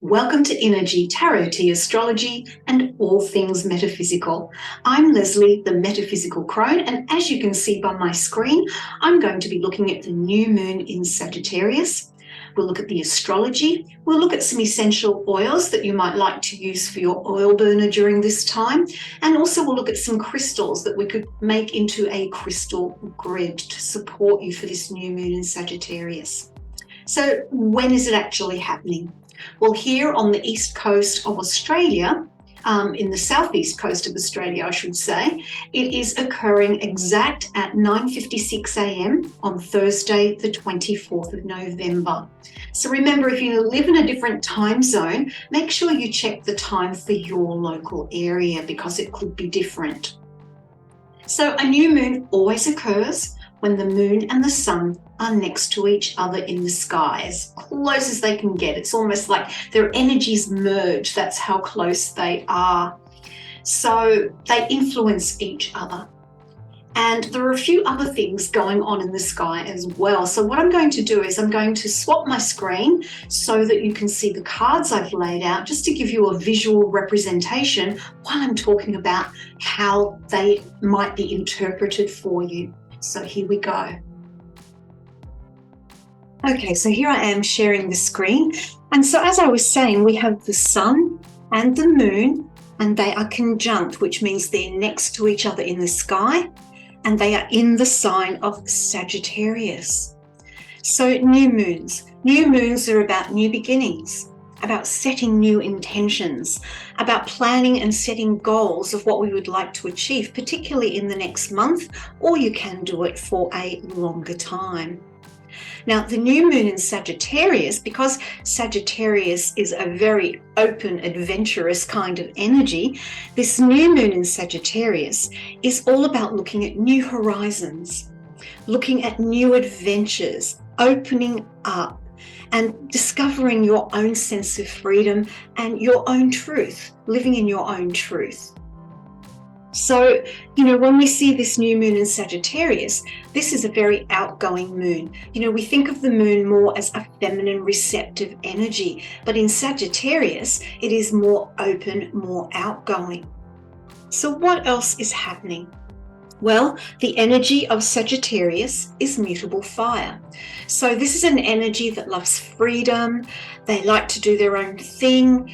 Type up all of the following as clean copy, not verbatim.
Welcome to Innerji, Tarot Tea, Astrology, and all things metaphysical. I'm Leslie, the Metaphysical Crone, and as you can see by my screen, I'm going to be looking at the new moon in Sagittarius. We'll look at the astrology. We'll look at some essential oils that you might like to use for your oil burner during this time. And also we'll look at some crystals that we could make into a crystal grid to support you for this new moon in Sagittarius. So when is it actually happening? Well, here on the east coast of Australia, in the southeast coast of Australia, I should say, it is occurring exact at 9:56 a.m. on Thursday, the 24th of November. So remember, if you live in a different time zone, make sure you check the time for your local area because it could be different. So a new moon always occurs when the moon and the sun are next to each other in the sky, as close as they can get. It's almost like their energies merge. That's how close they are. So they influence each other. And there are a few other things going on in the sky as well. So what I'm going to do is I'm going to swap my screen so that you can see the cards I've laid out, just to give you a visual representation while I'm talking about how they might be interpreted for you. So here we go. Okay, so here I am sharing the screen. And so as I was saying, we have the sun and the moon, and they are conjunct, which means they're next to each other in the sky, and they are in the sign of Sagittarius. So new moons are about new beginnings, about setting new intentions, about planning and setting goals of what we would like to achieve, particularly in the next month, or you can do it for a longer time. Now, the new moon in Sagittarius, because Sagittarius is a very open, adventurous kind of energy, this new moon in Sagittarius is all about looking at new horizons, looking at new adventures, opening up, and discovering your own sense of freedom and your own truth, living in your own truth. So, when we see this new moon in Sagittarius, this is a very outgoing moon. We think of the moon more as a feminine, receptive energy, but in Sagittarius, it is more open, more outgoing. So what else is happening? Well, the energy of Sagittarius is mutable fire. So this is an energy that loves freedom. They like to do their own thing.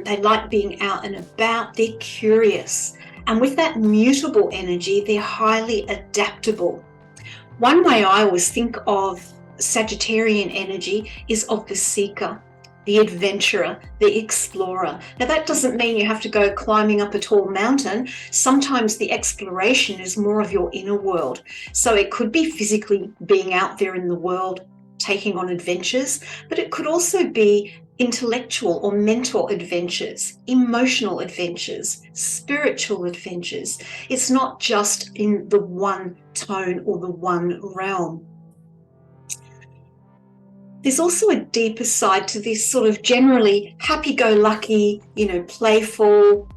They like being out and about. They're curious. And with that mutable energy, they're highly adaptable. One way I always think of Sagittarian energy is of the seeker, the adventurer, the explorer. Now that doesn't mean you have to go climbing up a tall mountain. Sometimes the exploration is more of your inner world. So it could be physically being out there in the world, taking on adventures, but it could also be intellectual or mental adventures, emotional adventures, spiritual adventures. It's not just in the one tone or the one realm. There's also a deeper side to this sort of generally happy-go-lucky, playful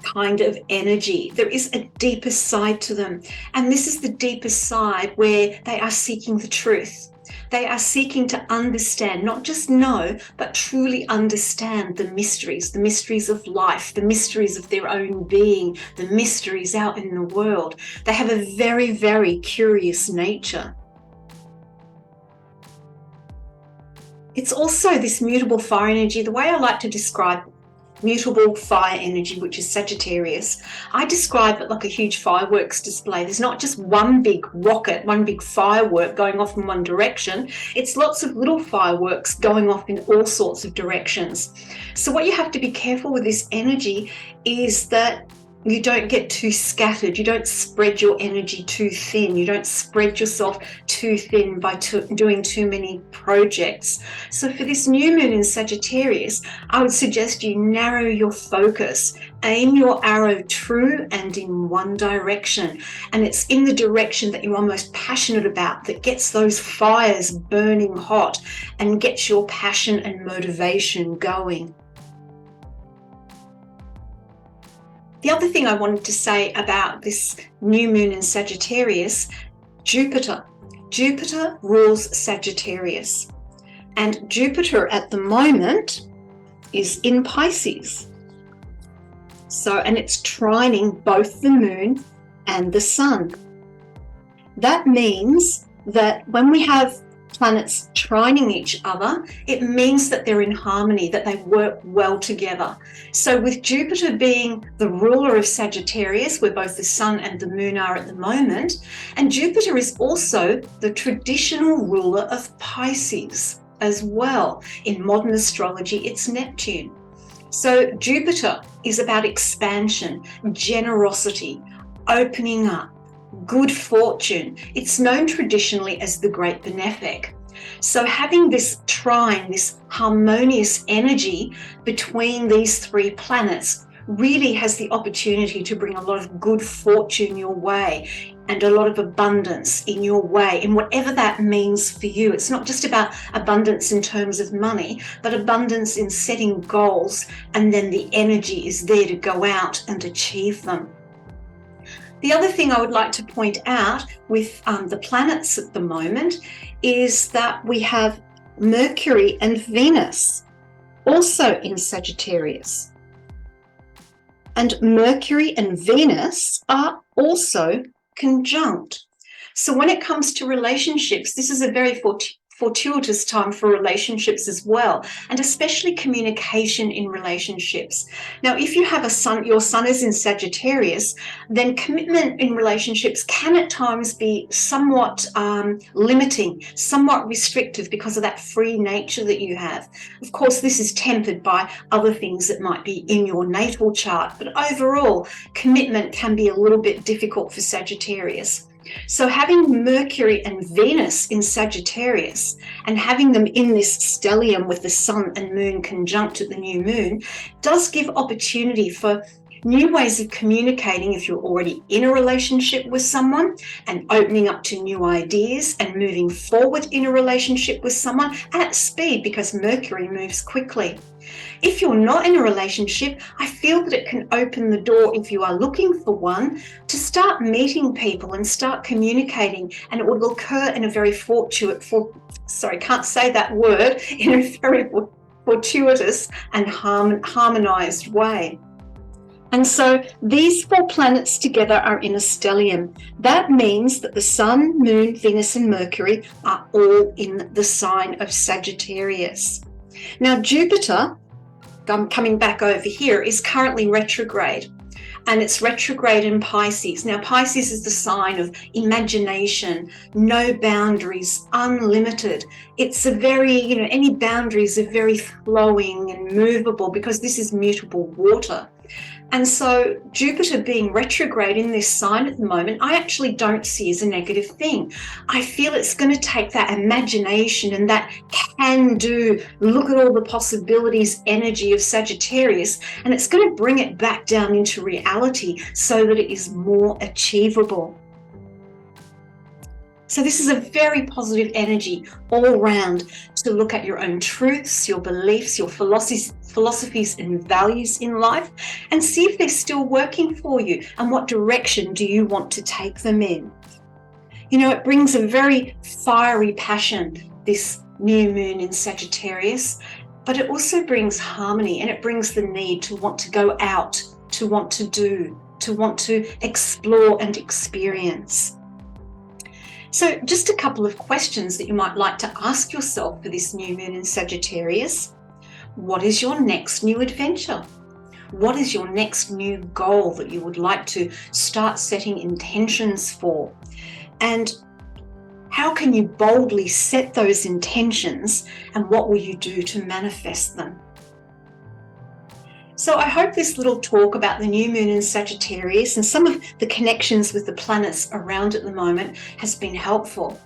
kind of energy. There is a deeper side to them. And this is the deeper side where they are seeking the truth. They are seeking to understand, not just know, but truly understand the mysteries of life, the mysteries of their own being, the mysteries out in the world. They have a very, very curious nature. It's also this mutable fire energy. The way I like to describe mutable fire energy, which is Sagittarius, I describe it like a huge fireworks display. There's not just one big rocket, one big firework going off in one direction. It's lots of little fireworks going off in all sorts of directions. So what you have to be careful with this energy is that you don't get too scattered. You don't spread your energy too thin. You don't spread yourself too thin by doing too many projects. So for this new moon in Sagittarius, I would suggest you narrow your focus, aim your arrow true and in one direction. And it's in the direction that you're most passionate about that gets those fires burning hot and gets your passion and motivation going. The other thing I wanted to say about this new moon in Sagittarius, Jupiter. Jupiter rules Sagittarius. And Jupiter at the moment is in Pisces. So, and it's trining both the moon and the sun. That means that when we have planets trining each other, it means that they're in harmony, that they work well together. So with Jupiter being the ruler of Sagittarius, where both the sun and the moon are at the moment, and Jupiter is also the traditional ruler of Pisces as well. In modern astrology, it's Neptune. So Jupiter is about expansion, generosity, opening up, good fortune. It's known traditionally as the Great Benefic. So having this trine, this harmonious energy between these three planets really has the opportunity to bring a lot of good fortune your way and a lot of abundance in your way, in whatever that means for you. It's not just about abundance in terms of money, but abundance in setting goals, and then the energy is there to go out and achieve them. The other thing I would like to point out with the planets at the moment is that we have Mercury and Venus also in Sagittarius. And Mercury and Venus are also conjunct. So when it comes to relationships, this is a very fortuitous time for relationships as well, and especially communication in relationships. Now, if you have a sun, your sun is in Sagittarius, then commitment in relationships can at times be somewhat limiting, somewhat restrictive because of that free nature that you have. Of course, this is tempered by other things that might be in your natal chart, but overall, commitment can be a little bit difficult for Sagittarius. So having Mercury and Venus in Sagittarius and having them in this stellium with the sun and moon conjunct at the new moon does give opportunity for new ways of communicating if you're already in a relationship with someone, and opening up to new ideas and moving forward in a relationship with someone at speed, because Mercury moves quickly. If you're not in a relationship, I feel that it can open the door, if you are looking for one, to start meeting people and start communicating, and it will occur in a very fortuitous and harmonized way. And so these four planets together are in a stellium. That means that the sun, moon, Venus, and Mercury are all in the sign of Sagittarius. Now, Jupiter, coming back over here, is currently retrograde, and it's retrograde in Pisces. Now, Pisces is the sign of imagination, no boundaries, unlimited. It's a very, any boundaries are very flowing and movable, because this is mutable water. And so Jupiter being retrograde in this sign at the moment, I actually don't see as a negative thing. I feel it's going to take that imagination and that can-do, look at all the possibilities energy of Sagittarius, and it's going to bring it back down into reality so that it is more achievable. So this is a very positive energy all around to look at your own truths, your beliefs, your philosophies and values in life, and see if they're still working for you and what direction do you want to take them in. It brings a very fiery passion, this new moon in Sagittarius, but it also brings harmony, and it brings the need to want to go out, to want to do, to want to explore and experience. So just a couple of questions that you might like to ask yourself for this new moon in Sagittarius. What is your next new adventure? What is your next new goal that you would like to start setting intentions for? And how can you boldly set those intentions, and what will you do to manifest them? So I hope this little talk about the new moon in Sagittarius and some of the connections with the planets around at the moment has been helpful.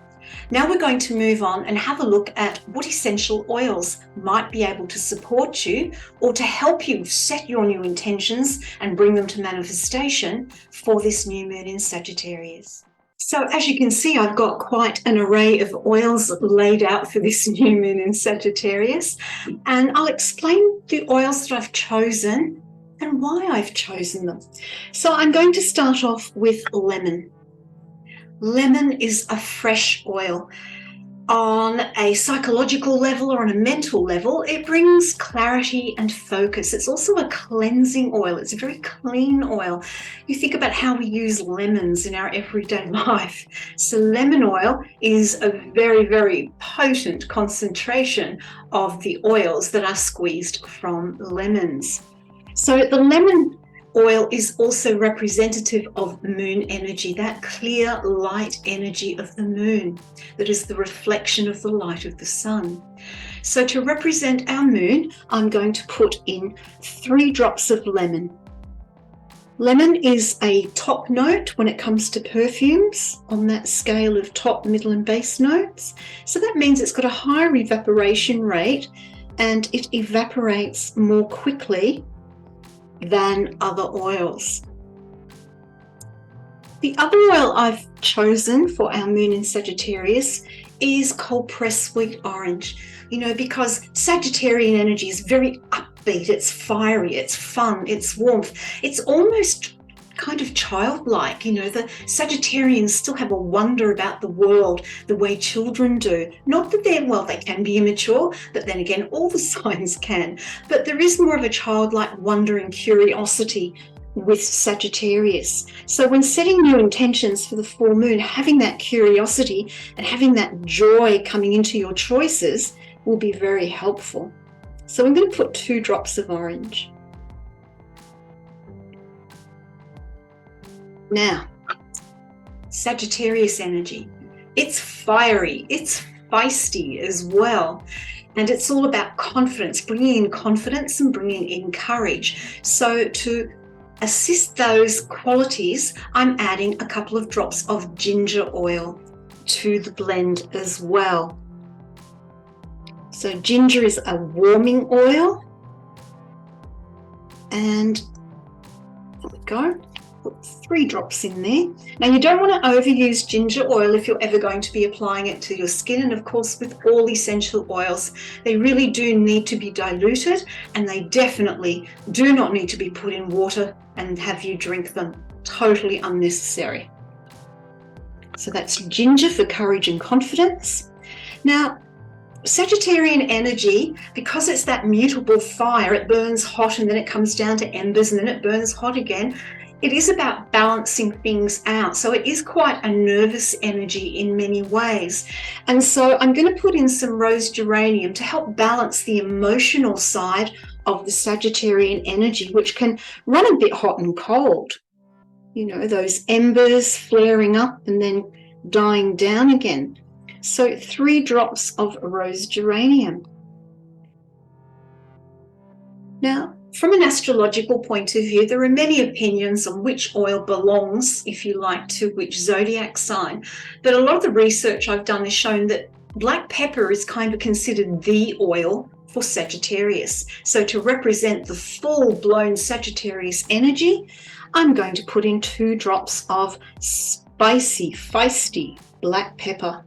Now we're going to move on and have a look at what essential oils might be able to support you or to help you set your new intentions and bring them to manifestation for this new moon in Sagittarius. So as you can see, I've got quite an array of oils laid out for this new moon in Sagittarius, and I'll explain the oils that I've chosen and why I've chosen them. So I'm going to start off with lemon. Lemon is a fresh oil. On a psychological level or on a mental level, it brings clarity and focus. It's also a cleansing oil. It's a very clean oil. You think about how we use lemons in our everyday life. So lemon oil is a very, very potent concentration of the oils that are squeezed from lemons. So the lemon oil is also representative of moon energy, that clear light energy of the moon that is the reflection of the light of the sun. So to represent our moon, I'm going to put in 3 drops of lemon. Lemon is a top note when it comes to perfumes on that scale of top, middle and base notes. So that means it's got a higher evaporation rate and it evaporates more quickly than other oils. The other oil I've chosen for our moon in Sagittarius is cold pressed sweet orange, because Sagittarian energy is very upbeat, it's fiery, it's fun, it's warmth, it's almost kind of childlike. The Sagittarians still have a wonder about the world the way children do. Not that they can be immature, but then again, all the signs can. But there is more of a childlike wonder and curiosity with Sagittarius. So when setting new intentions for the full moon, having that curiosity and having that joy coming into your choices will be very helpful. So I'm going to put 2 drops of orange. Now, Sagittarius energy, it's fiery, it's feisty as well, and it's all about confidence, bringing in confidence and bringing in courage. So to assist those qualities, I'm adding a couple of drops of ginger oil to the blend as well. So ginger is a warming oil, and there we go. Put 3 drops in there. Now you don't want to overuse ginger oil if you're ever going to be applying it to your skin, and of course with all essential oils they really do need to be diluted, and they definitely do not need to be put in water and have you drink them. Totally unnecessary. So that's ginger for courage and confidence. Now Sagittarian energy, because it's that mutable fire, it burns hot and then it comes down to embers and then it burns hot again. It is about balancing things out. So it is quite a nervous energy in many ways. And so I'm going to put in some rose geranium to help balance the emotional side of the Sagittarian energy, which can run a bit hot and cold. Those embers flaring up and then dying down again. So 3 drops of rose geranium. Now, from an astrological point of view, there are many opinions on which oil belongs, if you like, to which zodiac sign. But a lot of the research I've done has shown that black pepper is kind of considered the oil for Sagittarius. So to represent the full-blown Sagittarius energy, I'm going to put in 2 drops of spicy, feisty black pepper.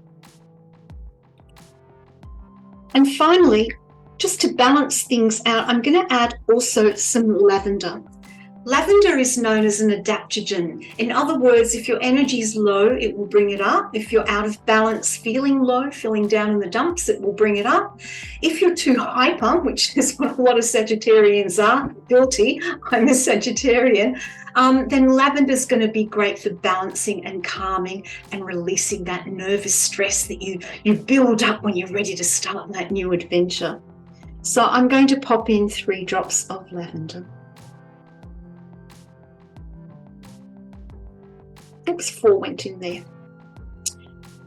And finally, just to balance things out, I'm going to add also some lavender. Lavender is known as an adaptogen. In other words, if your energy is low, it will bring it up. If you're out of balance, feeling low, feeling down in the dumps, it will bring it up. If you're too hyper, which is what a lot of Sagittarians are, guilty, I'm a Sagittarian, then lavender is going to be great for balancing and calming and releasing that nervous stress that you build up when you're ready to start that new adventure. So I'm going to pop in 3 drops of lavender. Oops, 4 went in there.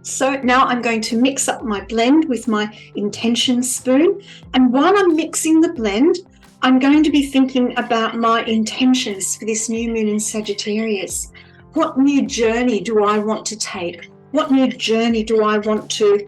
So now I'm going to mix up my blend with my intention spoon. And while I'm mixing the blend, I'm going to be thinking about my intentions for this new moon in Sagittarius. What new journey do I want to take? What new journey do I want to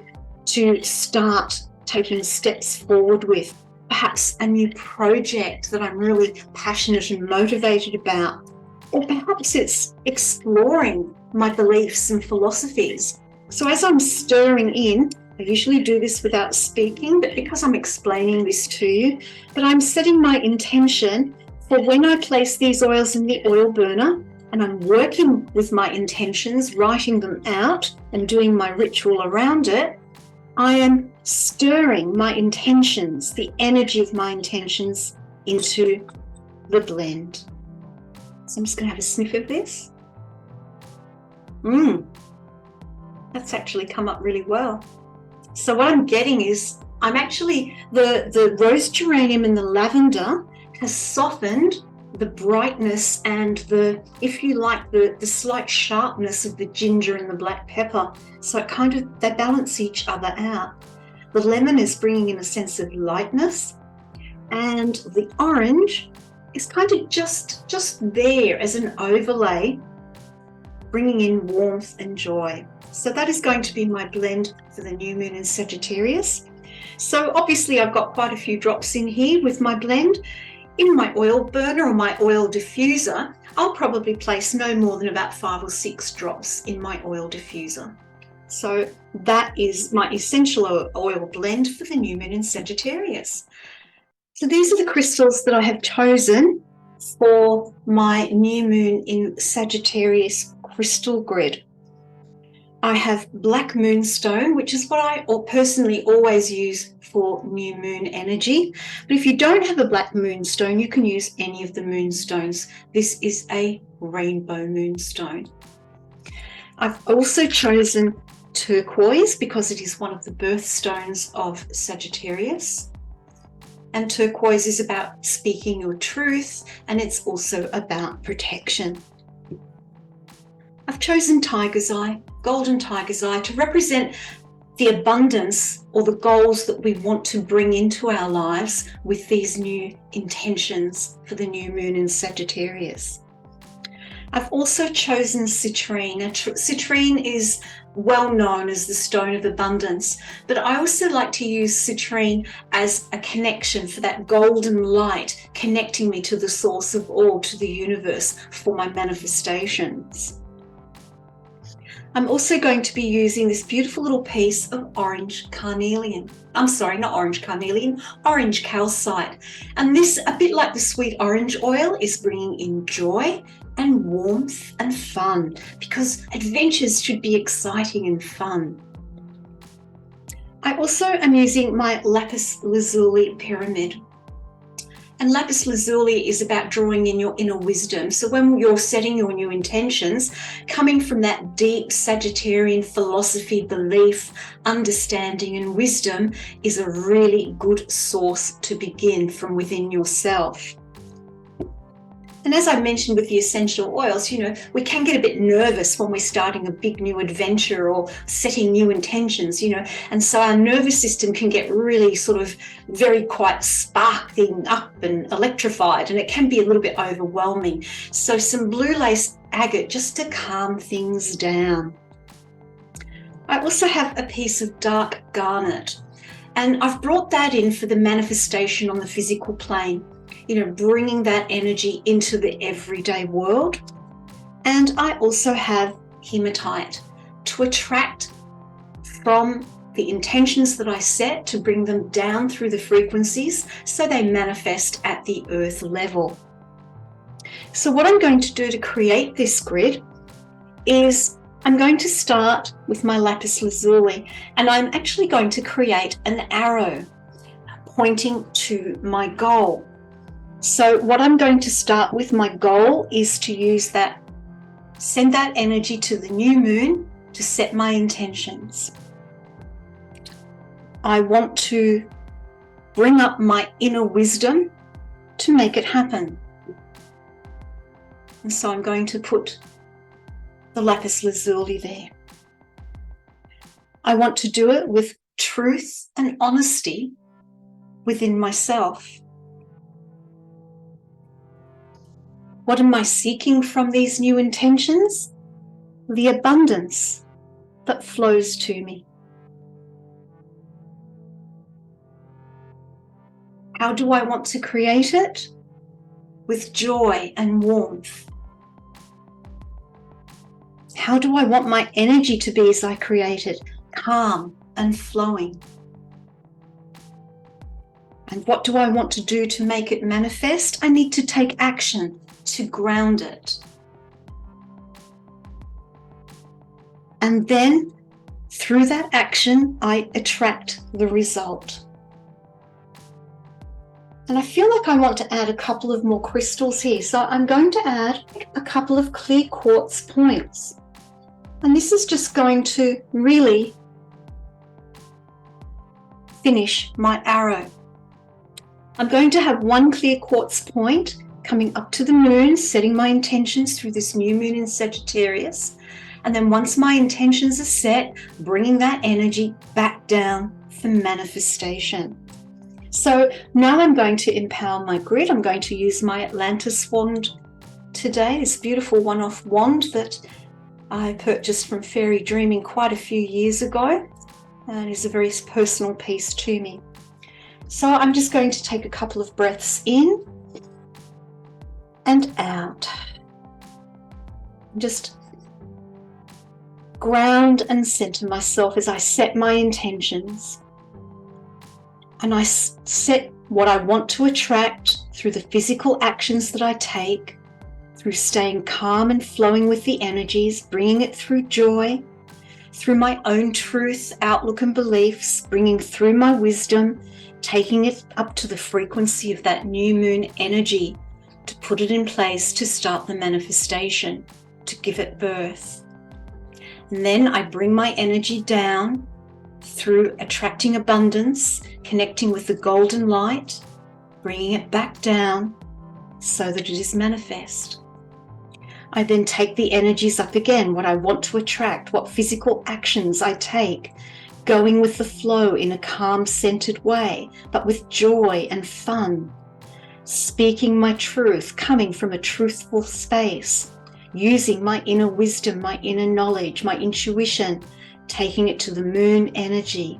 start taking steps forward with? Perhaps a new project that I'm really passionate and motivated about. Or perhaps it's exploring my beliefs and philosophies. So as I'm stirring in, I usually do this without speaking, but because I'm explaining this to you, but I'm setting my intention for when I place these oils in the oil burner, and I'm working with my intentions, writing them out and doing my ritual around it. I am stirring my intentions, the energy of my intentions, into the blend. So I'm just going to have a sniff of this. That's actually come up really well. So what I'm getting is I'm actually, the rose geranium and the lavender has softened the brightness and the, if you like, the slight sharpness of the ginger and the black pepper. So it kind of, they balance each other out. The lemon is bringing in a sense of lightness, and the orange is kind of just there as an overlay, bringing in warmth and joy. So that is going to be my blend for the new moon in Sagittarius. So obviously I've got quite a few drops in here with my blend. In my oil burner or my oil diffuser, I'll probably place no more than about 5 or 6 drops in my oil diffuser. So that is my essential oil blend for the new moon in Sagittarius. So these are the crystals that I have chosen for my new moon in Sagittarius crystal grid. I have black moonstone, which is what I personally always use for new moon energy. But if you don't have a black moonstone, you can use any of the moonstones. This is a rainbow moonstone. I've also chosen turquoise because it is one of the birthstones of Sagittarius. And turquoise is about speaking your truth, and it's also about protection. I've chosen tiger's eye, golden tiger's eye, to represent the abundance or the goals that we want to bring into our lives with these new intentions for the new moon in Sagittarius. I've also chosen citrine. Citrine is well known as the stone of abundance, but I also like to use citrine as a connection for that golden light, connecting me to the source of all, to the universe, for my manifestations. I'm also going to be using this beautiful little piece of orange carnelian. I'm sorry, not orange carnelian, orange calcite. And this, a bit like the sweet orange oil, is bringing in joy and warmth and fun, because adventures should be exciting and fun. I also am using my lapis lazuli pyramid. And lapis lazuli is about drawing in your inner wisdom. So when you're setting your new intentions, coming from that deep Sagittarian philosophy, belief, understanding and wisdom is a really good source to begin from within yourself. And as I mentioned with the essential oils, we can get a bit nervous when we're starting a big new adventure or setting new intentions, and so our nervous system can get really sort of very quite sparking up and electrified, and it can be a little bit overwhelming. So some blue lace agate just to calm things down. I also have a piece of dark garnet, and I've brought that in for the manifestation on the physical plane. Bringing that energy into the everyday world. And I also have hematite to attract from the intentions that I set, to bring them down through the frequencies so they manifest at the earth level. So what I'm going to do to create this grid is I'm going to start with my lapis lazuli, and I'm actually going to create an arrow pointing to my goal. So what I'm going to start with, my goal is to use that, send that energy to the new moon to set my intentions. I want to bring up my inner wisdom to make it happen. And so I'm going to put the lapis lazuli there. I want to do it with truth and honesty within myself. What am I seeking from these new intentions? The abundance that flows to me. How do I want to create it? With joy and warmth. How do I want my energy to be as I create it? Calm and flowing. And what do I want to do to make it manifest? I need to take action to ground it. And then Through that action, I attract the result. And I feel like I want to add a couple of more crystals here. So I'm going to add a couple of clear quartz points. And this is just going to really finish my arrow. I'm going to have one clear quartz point coming up to the moon, setting my intentions through this new moon in Sagittarius. And then once my intentions are set, bringing that energy back down for manifestation. So now I'm going to empower my grid. I'm going to use my Atlantis wand today, this beautiful one-off wand that I purchased from Fairy Dreaming quite a few years ago, and is a very personal piece to me. So I'm just going to take a couple of breaths in and out. Just ground and center myself as I set my intentions. And I set what I want to attract through the physical actions that I take, through staying calm and flowing with the energies, bringing it through joy, through my own truth, outlook and beliefs, bringing through my wisdom, taking it up to the frequency of that new moon energy to put it in place to start the manifestation, to give it birth. And then I bring my energy down through attracting abundance, connecting with the golden light, bringing it back down so that it is manifest. I then take the energies up again, what I want to attract, what physical actions I take, going with the flow in a calm, centered way, but with joy and fun, speaking my truth, coming from a truthful space, using my inner wisdom, my inner knowledge, my intuition, taking it to the moon energy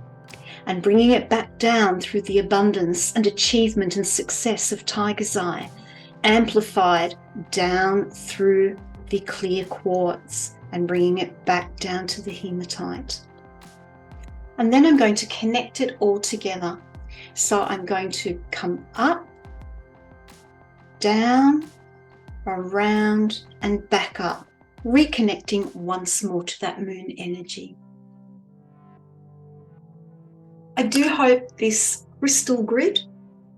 and bringing it back down through the abundance and achievement and success of Tiger's Eye, amplified down through the clear quartz and bringing it back down to the hematite. And then I'm going to connect it all together. So I'm going to come up, down, around and back up, reconnecting once more to that moon energy. I do hope this crystal grid,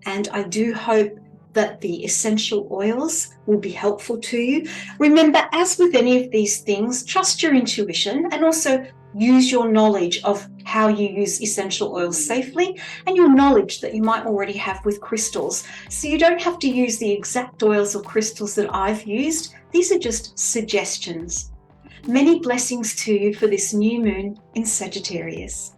and I do hope that the essential oils will be helpful to you. Remember, as with any of these things, trust your intuition and also use your knowledge of how you use essential oils safely and your knowledge that you might already have with crystals. So you don't have to use the exact oils or crystals that I've used. These are just suggestions. Many blessings to you for this new moon in Sagittarius.